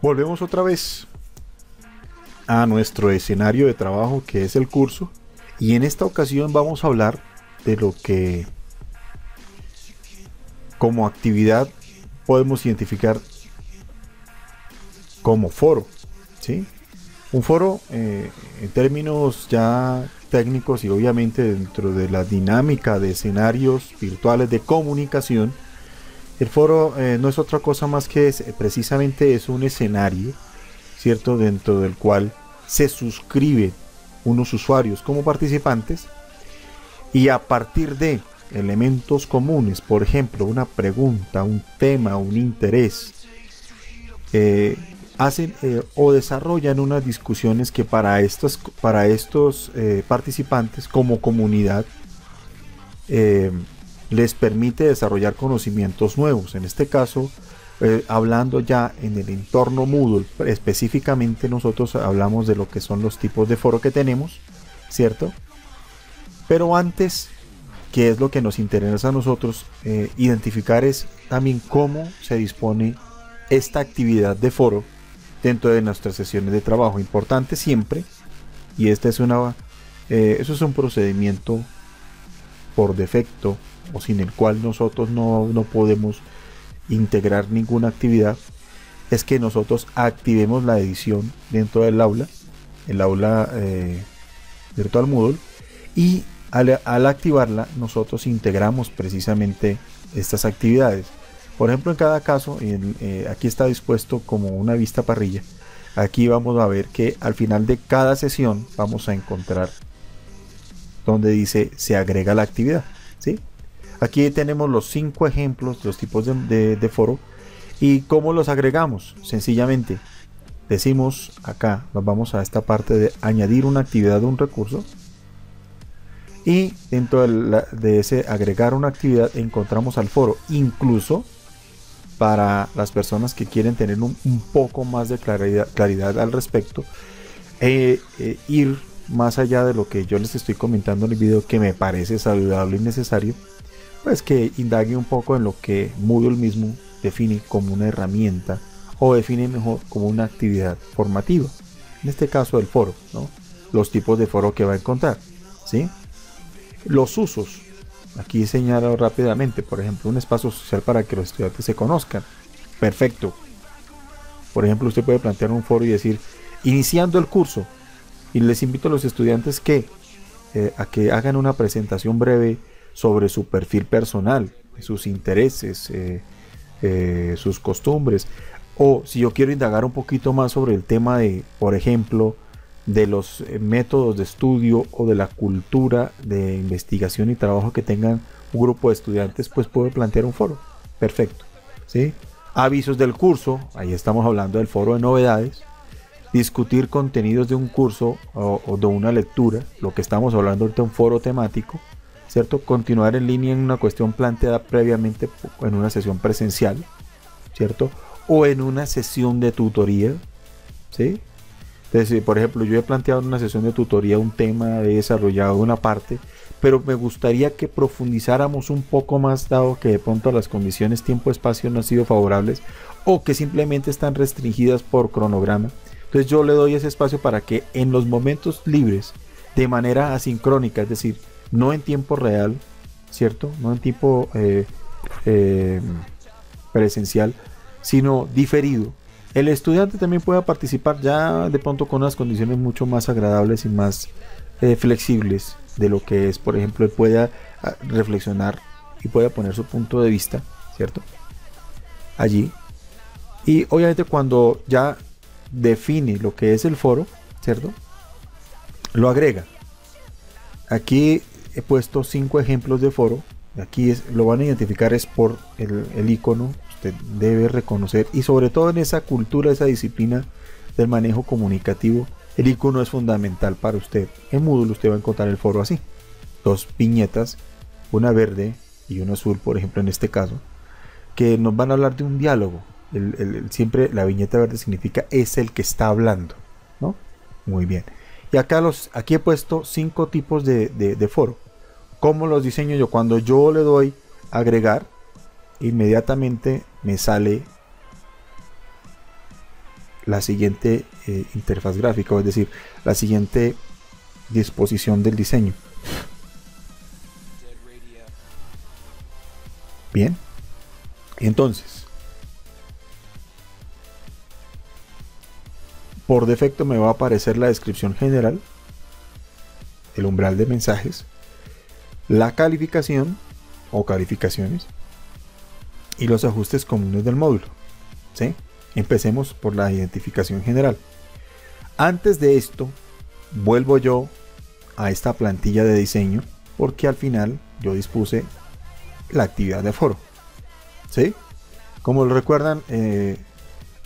Volvemos otra vez a nuestro escenario de trabajo, que es el curso, y en esta ocasión vamos a hablar de lo que como actividad podemos identificar como foro, ¿sí? Un foro, en términos ya técnicos y obviamente dentro de la dinámica de escenarios virtuales de comunicación, el foro no es otra cosa más que precisamente es un escenario, ¿cierto? Dentro del cual se suscriben unos usuarios como participantes y a partir de elementos comunes, por ejemplo, una pregunta, un tema, un interés, eh, hacen o desarrollan unas discusiones que para estos participantes como comunidad eh, les permite desarrollar conocimientos nuevos. En este caso, hablando ya en el entorno Moodle, específicamente nosotros hablamos de lo que son los tipos de foro que tenemos, ¿cierto? Pero antes, que es lo que nos interesa a nosotros, identificar es también cómo se dispone esta actividad de foro dentro de nuestras sesiones de trabajo. Importante siempre, y esta es eso es un procedimiento por defecto o sin el cual nosotros no podemos integrar ninguna actividad, es que nosotros activemos la edición dentro del aula, el aula virtual Moodle, y al activarla nosotros integramos precisamente estas actividades. Por ejemplo, en cada caso, aquí está dispuesto como una vista parrilla. Aquí vamos a ver que al final de cada sesión vamos a encontrar donde dice se agrega la actividad, ¿sí? Aquí tenemos los 5 ejemplos de los tipos de foro y cómo los agregamos. Sencillamente decimos acá, nos vamos a esta parte de añadir una actividad de un recurso, y dentro de ese agregar una actividad encontramos al foro. Incluso para las personas que quieren tener un poco más de claridad al respecto, ir más allá de lo que yo les estoy comentando en el video, que me parece saludable y necesario, pues que indague un poco en lo que Moodle mismo define como una herramienta, o define mejor como una actividad formativa, en este caso el foro, ¿no? Los tipos de foro que va a encontrar, ¿sí? Los usos, aquí señalo rápidamente, por ejemplo, un espacio social para que los estudiantes se conozcan. Perfecto. Por ejemplo, usted puede plantear un foro y decir, iniciando el curso, y les invito a los estudiantes a que hagan una presentación breve sobre su perfil personal, sus intereses, sus costumbres, o si yo quiero indagar un poquito más sobre el tema de, por ejemplo, de los métodos de estudio o de la cultura de investigación y trabajo que tengan un grupo de estudiantes, pues puedo plantear un foro. Perfecto, ¿sí? Avisos del curso, ahí estamos hablando del foro de novedades. Discutir contenidos de un curso o de una lectura, lo que estamos hablando ahorita, un foro temático, ¿cierto? Continuar en línea en una cuestión planteada previamente en una sesión presencial, ¿cierto? O en una sesión de tutoría, ¿sí? Entonces, por ejemplo, yo he planteado en una sesión de tutoría un tema, he desarrollado una parte, pero me gustaría que profundizáramos un poco más, dado que de pronto las condiciones tiempo-espacio no han sido favorables o que simplemente están restringidas por cronograma. Entonces yo le doy ese espacio para que en los momentos libres, de manera asincrónica, es decir, no en tiempo real, ¿cierto? No en tiempo presencial, sino diferido, el estudiante también pueda participar ya de pronto con unas condiciones mucho más agradables y más flexibles de lo que es, por ejemplo, él pueda reflexionar y pueda poner su punto de vista, ¿cierto? Allí. Y obviamente cuando ya define lo que es el foro, ¿cierto? Lo agrega. Aquí he puesto 5 ejemplos de foro. Aquí lo van a identificar es por el icono. Usted debe reconocer, y sobre todo en esa cultura, esa disciplina del manejo comunicativo, el icono es fundamental para usted. En Moodle usted va a encontrar el foro así: 2 viñetas, una verde y una azul, por ejemplo, en este caso, que nos van a hablar de un diálogo. Siempre la viñeta verde significa es el que está hablando, ¿no? Muy bien. Y aquí he puesto 5 tipos de foro. ¿Cómo los diseño yo? Cuando yo le doy agregar, inmediatamente me sale la siguiente interfaz gráfica, es decir, la siguiente disposición del diseño. Bien, entonces por defecto me va a aparecer la descripción general, el umbral de mensajes, la calificación o calificaciones y los ajustes comunes del módulo, ¿sí? Empecemos por la identificación general. Antes de esto, vuelvo yo a esta plantilla de diseño porque al final yo dispuse la actividad de foro, ¿sí? Como lo recuerdan, en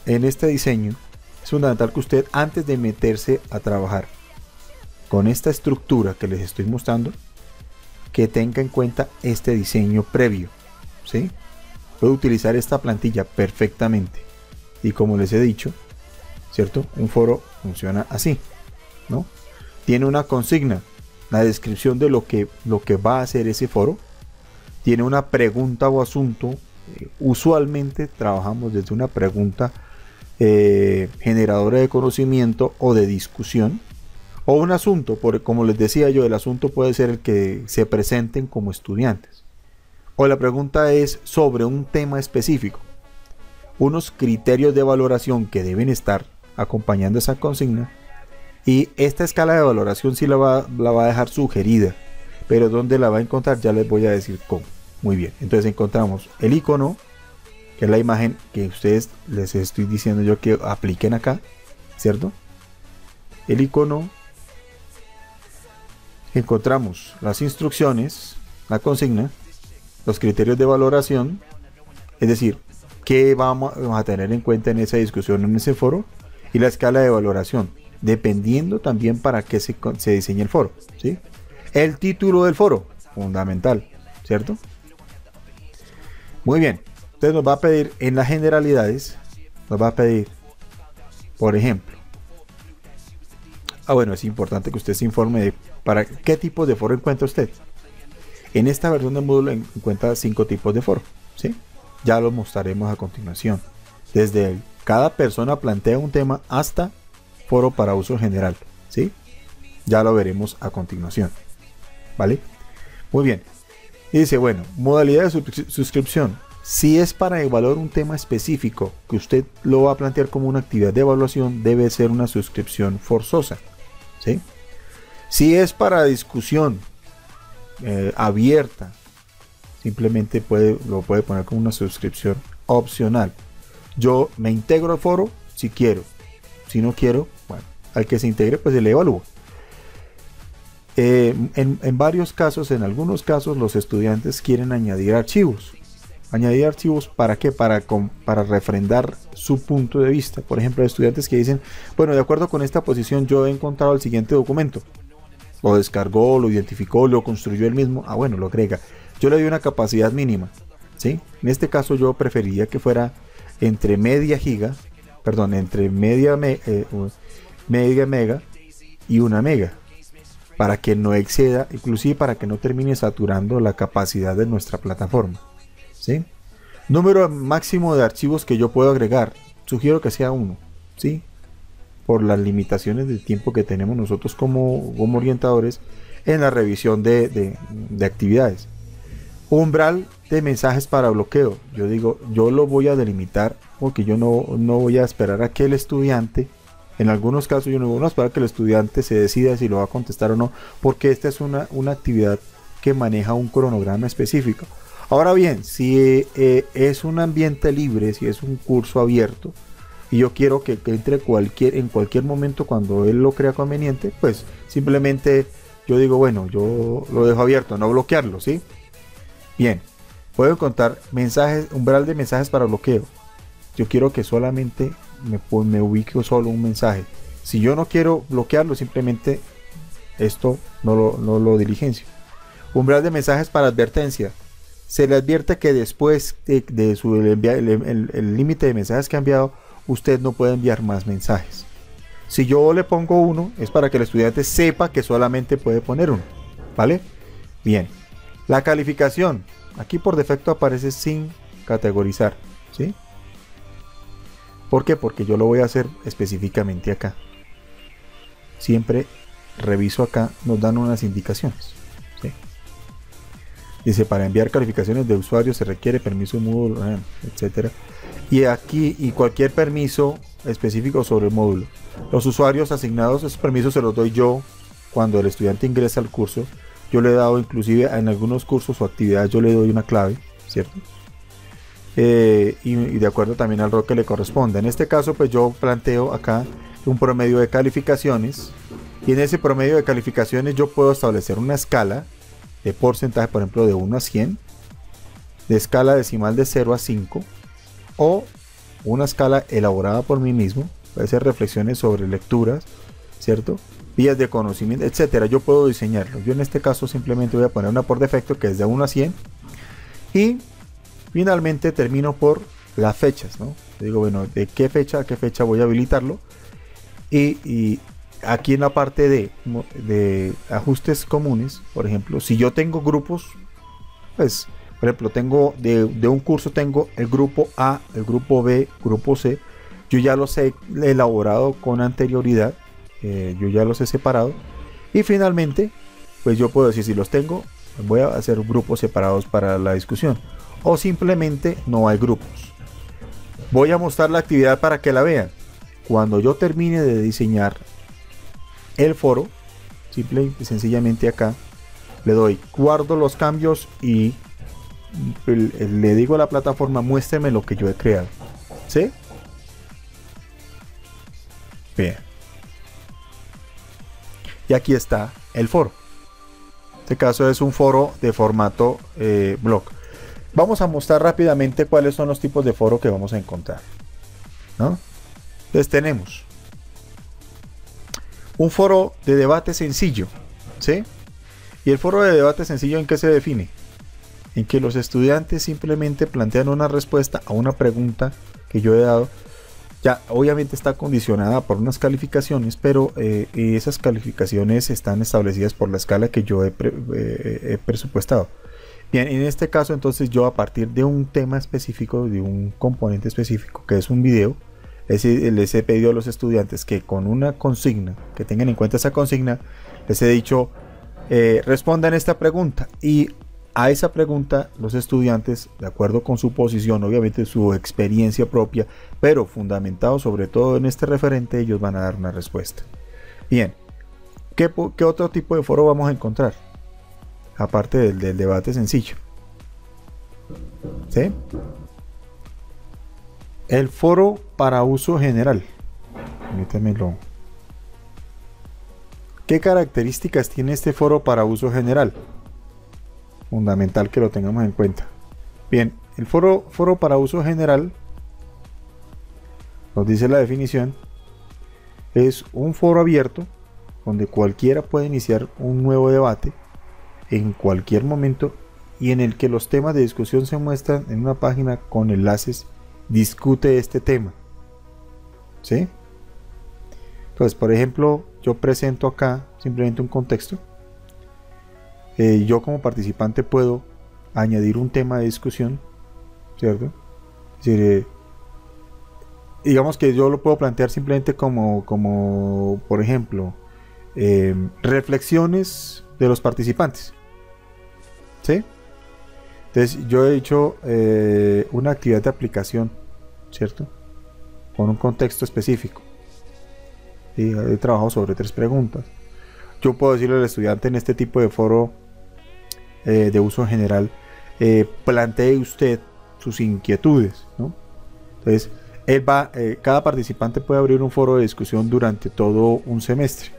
este diseño es fundamental que usted, antes de meterse a trabajar con esta estructura que les estoy mostrando, que tenga en cuenta este diseño previo, ¿sí? Puede utilizar esta plantilla perfectamente y como les he dicho, ¿cierto? Un foro funciona así, ¿no? Tiene una consigna, la descripción de lo que va a hacer ese foro, tiene una pregunta o asunto. Usualmente trabajamos desde una pregunta generadora de conocimiento o de discusión, o un asunto, como les decía yo, el asunto puede ser el que se presenten como estudiantes, o la pregunta es sobre un tema específico, unos criterios de valoración que deben estar acompañando esa consigna, y esta escala de valoración sí la va a dejar sugerida, pero dónde la va a encontrar ya les voy a decir cómo. Muy bien, entonces encontramos el icono, que es la imagen que ustedes les estoy diciendo yo que apliquen acá, ¿cierto? El icono, encontramos las instrucciones, la consigna, los criterios de valoración, es decir, qué vamos a tener en cuenta en esa discusión, en ese foro, y la escala de valoración, dependiendo también para qué se diseñe el foro, ¿sí? El título del foro, fundamental, ¿cierto? Muy bien, entonces nos va a pedir en las generalidades, nos va a pedir, por ejemplo, bueno, es importante que usted se informe de para qué tipo de foro encuentra usted. En esta versión del módulo encuentra 5 tipos de foro, ¿sí? Ya los mostraremos a continuación. Desde cada persona plantea un tema hasta foro para uso general, ¿sí? Ya lo veremos a continuación, ¿vale? Muy bien. Y dice, bueno, modalidad de suscripción. Si es para evaluar un tema específico que usted lo va a plantear como una actividad de evaluación, debe ser una suscripción forzosa, ¿sí? Si es para discusión abierta, simplemente lo puede poner como una suscripción opcional. Yo me integro al foro si quiero, si no quiero, bueno, al que se integre pues se le evalúa. En varios casos, en algunos casos, los estudiantes quieren añadir archivos. ¿Añadir archivos para qué? Para refrendar su punto de vista. Por ejemplo, hay estudiantes que dicen, bueno, de acuerdo con esta posición yo he encontrado el siguiente documento. Lo descargó, lo identificó, lo construyó él mismo. Ah, bueno, lo agrega. Yo le doy una capacidad mínima, ¿sí? En este caso yo preferiría que fuera entre media mega y 1 mega, para que no exceda, inclusive para que no termine saturando la capacidad de nuestra plataforma, ¿sí? Número máximo de archivos que yo puedo agregar, sugiero que sea 1, ¿sí? Por las limitaciones de tiempo que tenemos nosotros como orientadores en la revisión de actividades. Umbral de mensajes para bloqueo, yo digo, yo lo voy a delimitar porque yo no voy a esperar a que el estudiante, en algunos casos yo no voy a esperar a que el estudiante se decida si lo va a contestar o no, porque esta es una actividad que maneja un cronograma específico. Ahora bien, si es un ambiente libre, si es un curso abierto y yo quiero que entre en cualquier momento cuando él lo crea conveniente, pues simplemente yo digo, bueno, yo lo dejo abierto, no bloquearlo, ¿sí? Bien, puedo encontrar mensajes, umbral de mensajes para bloqueo. Yo quiero que solamente me ubique solo un mensaje. Si yo no quiero bloquearlo, simplemente esto no lo diligencio. Umbral de mensajes para advertencia. Se le advierte que después de el límite de mensajes que ha enviado, usted no puede enviar más mensajes. Si yo le pongo 1, es para que el estudiante sepa que solamente puede poner 1, ¿vale? Bien. La calificación, aquí por defecto aparece sin categorizar, ¿sí? ¿Por qué? Porque yo lo voy a hacer específicamente acá. Siempre reviso acá, nos dan unas indicaciones, ¿sí? Dice, para enviar calificaciones de usuarios se requiere permiso módulo, etcétera. Y aquí, y cualquier permiso específico sobre el módulo. Los usuarios asignados, esos permisos se los doy yo cuando el estudiante ingresa al curso. Yo le he dado, inclusive en algunos cursos o actividades, yo le doy una clave, ¿cierto? Y de acuerdo también al rol que le corresponda. En este caso, pues yo planteo acá un promedio de calificaciones, y en ese promedio de calificaciones yo puedo establecer una escala de porcentaje, por ejemplo, de 1 a 100, de escala decimal de 0 a 5, o una escala elaborada por mí mismo, puede ser reflexiones sobre lecturas, ¿cierto? Vías de conocimiento, etcétera. Yo puedo diseñarlo. Yo en este caso simplemente voy a poner una por defecto que es de 1 a 100, y finalmente termino por las fechas, ¿no? Digo, bueno, de qué fecha a qué fecha voy a habilitarlo, y aquí en la parte de ajustes comunes, por ejemplo, si yo tengo grupos, pues por ejemplo tengo de un curso, tengo el grupo A, el grupo B, grupo C, yo ya los he elaborado con anterioridad, yo ya los he separado, y finalmente pues yo puedo decir, si los tengo, voy a hacer grupos separados para la discusión, o simplemente no hay grupos. Voy a mostrar la actividad para que la vean. Cuando yo termine de diseñar el foro, simple y sencillamente acá le doy guardo los cambios y le digo a la plataforma, muéstrame lo que yo he creado, ¿sí? Bien, y aquí está el foro. En este caso es un foro de formato blog. Vamos a mostrar rápidamente cuáles son los tipos de foro que vamos a encontrar, ¿no? Entonces tenemos un foro de debate sencillo, ¿sí? Y el foro de debate sencillo, ¿en qué se define? En que los estudiantes simplemente plantean una respuesta a una pregunta que yo he dado. Ya obviamente está condicionada por unas calificaciones, pero esas calificaciones están establecidas por la escala que yo he presupuestado. Bien, en este caso entonces yo, a partir de un tema específico, de un componente específico que es un video, les he pedido a los estudiantes que con una consigna, que tengan en cuenta esa consigna, les he dicho, respondan esta pregunta, y a esa pregunta los estudiantes, de acuerdo con su posición, obviamente su experiencia propia, pero fundamentado sobre todo en este referente, ellos van a dar una respuesta. Bien, ¿qué otro tipo de foro vamos a encontrar? Aparte del debate sencillo, ¿sí? El foro para uso general. Permítanmelo. ¿Qué características tiene este foro para uso general? Fundamental que lo tengamos en cuenta. Bien, el foro para uso general, nos dice la definición, es un foro abierto donde cualquiera puede iniciar un nuevo debate en cualquier momento, y en el que los temas de discusión se muestran en una página con enlaces. Discute este tema, ¿sí? Entonces, por ejemplo, yo presento acá simplemente un contexto. Yo como participante puedo añadir un tema de discusión, ¿cierto? Es decir, digamos que yo lo puedo plantear simplemente como por ejemplo, reflexiones de los participantes, ¿sí? Entonces yo he hecho una actividad de aplicación, ¿cierto? Con un contexto específico, y he trabajado sobre 3 preguntas. Yo puedo decirle al estudiante en este tipo de foro de uso general, plantee usted sus inquietudes, ¿no? Entonces cada participante puede abrir un foro de discusión durante todo un semestre,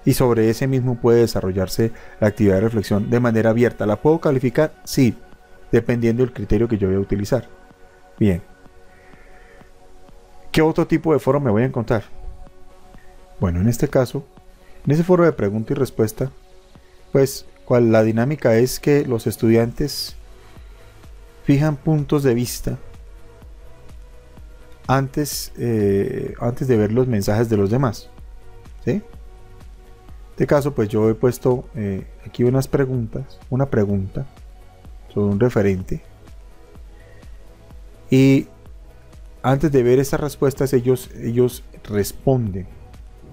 y sobre ese mismo puede desarrollarse la actividad de reflexión de manera abierta. ¿La puedo calificar? Sí, dependiendo del criterio que yo voy a utilizar. Bien, ¿qué otro tipo de foro me voy a encontrar? Bueno, en este caso, en ese foro de pregunta y respuesta, pues la dinámica es que los estudiantes fijan puntos de vista antes de ver los mensajes de los demás, ¿sí? En este caso, pues yo he puesto aquí una pregunta sobre un referente, y antes de ver esas respuestas ellos responden,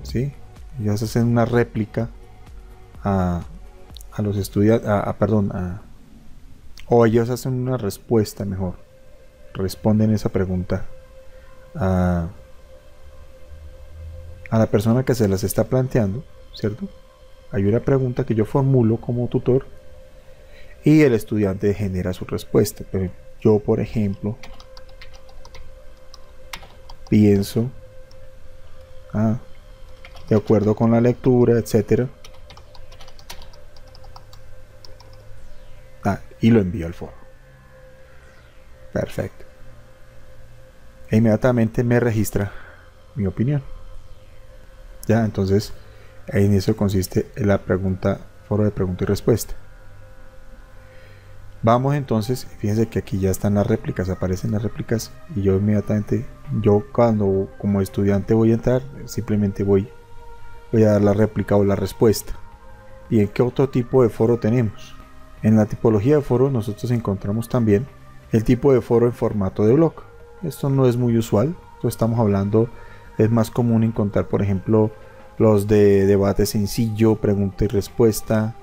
¿sí? Ellos hacen una réplica a los estudiantes, o ellos hacen una respuesta mejor, responden esa pregunta a la persona que se las está planteando, ¿cierto? Hay una pregunta que yo formulo como tutor y el estudiante genera su respuesta. Pero yo, por ejemplo, pienso, de acuerdo con la lectura, etcétera, y lo envío al foro. Perfecto. E inmediatamente me registra mi opinión. Ya, entonces en eso consiste la pregunta, foro de pregunta y respuesta. Vamos entonces, fíjense que aquí ya están las réplicas, aparecen las réplicas y yo inmediatamente, cuando como estudiante voy a entrar, simplemente voy a dar la réplica o la respuesta. ¿Y en qué otro tipo de foro tenemos? En la tipología de foro nosotros encontramos también el tipo de foro en formato de blog. Esto no es muy usual, esto estamos hablando, es más común encontrar, por ejemplo, los de debate sencillo, pregunta y respuesta,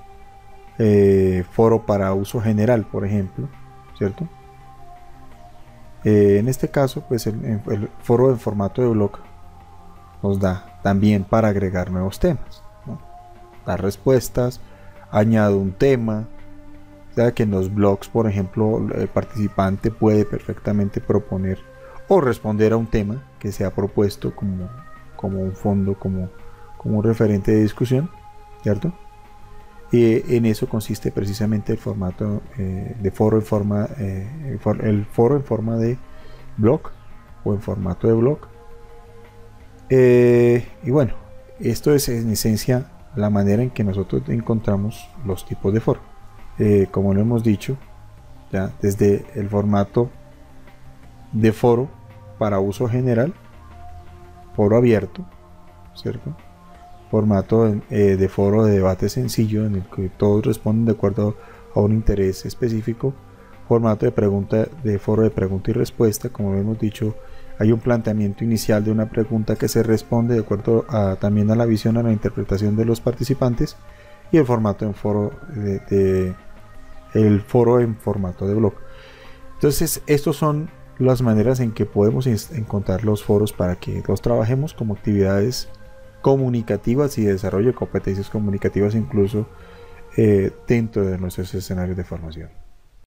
foro para uso general, por ejemplo, ¿cierto? En este caso, pues el foro en formato de blog nos da también para agregar nuevos temas, ¿no? Dar respuestas, añado un tema. O sea que en los blogs, por ejemplo, el participante puede perfectamente proponer o responder a un tema que se ha propuesto como un fondo, como un referente de discusión, ¿cierto? Y en eso consiste precisamente el formato de foro en forma, el foro en forma de blog o en formato de blog. Y bueno, esto es en esencia la manera en que nosotros encontramos los tipos de foro. Como lo hemos dicho, ya desde el formato de foro para uso general, foro abierto, ¿cierto? Formato de foro de debate sencillo en el que todos responden de acuerdo a un interés específico, formato de foro de pregunta y respuesta. Como lo hemos dicho, hay un planteamiento inicial de una pregunta que se responde de acuerdo también a la visión, a la interpretación de los participantes, y el formato en foro el foro en formato de blog. Entonces, estas son las maneras en que podemos encontrar los foros para que los trabajemos como actividades comunicativas y de desarrollo de competencias comunicativas, incluso dentro de nuestros escenarios de formación.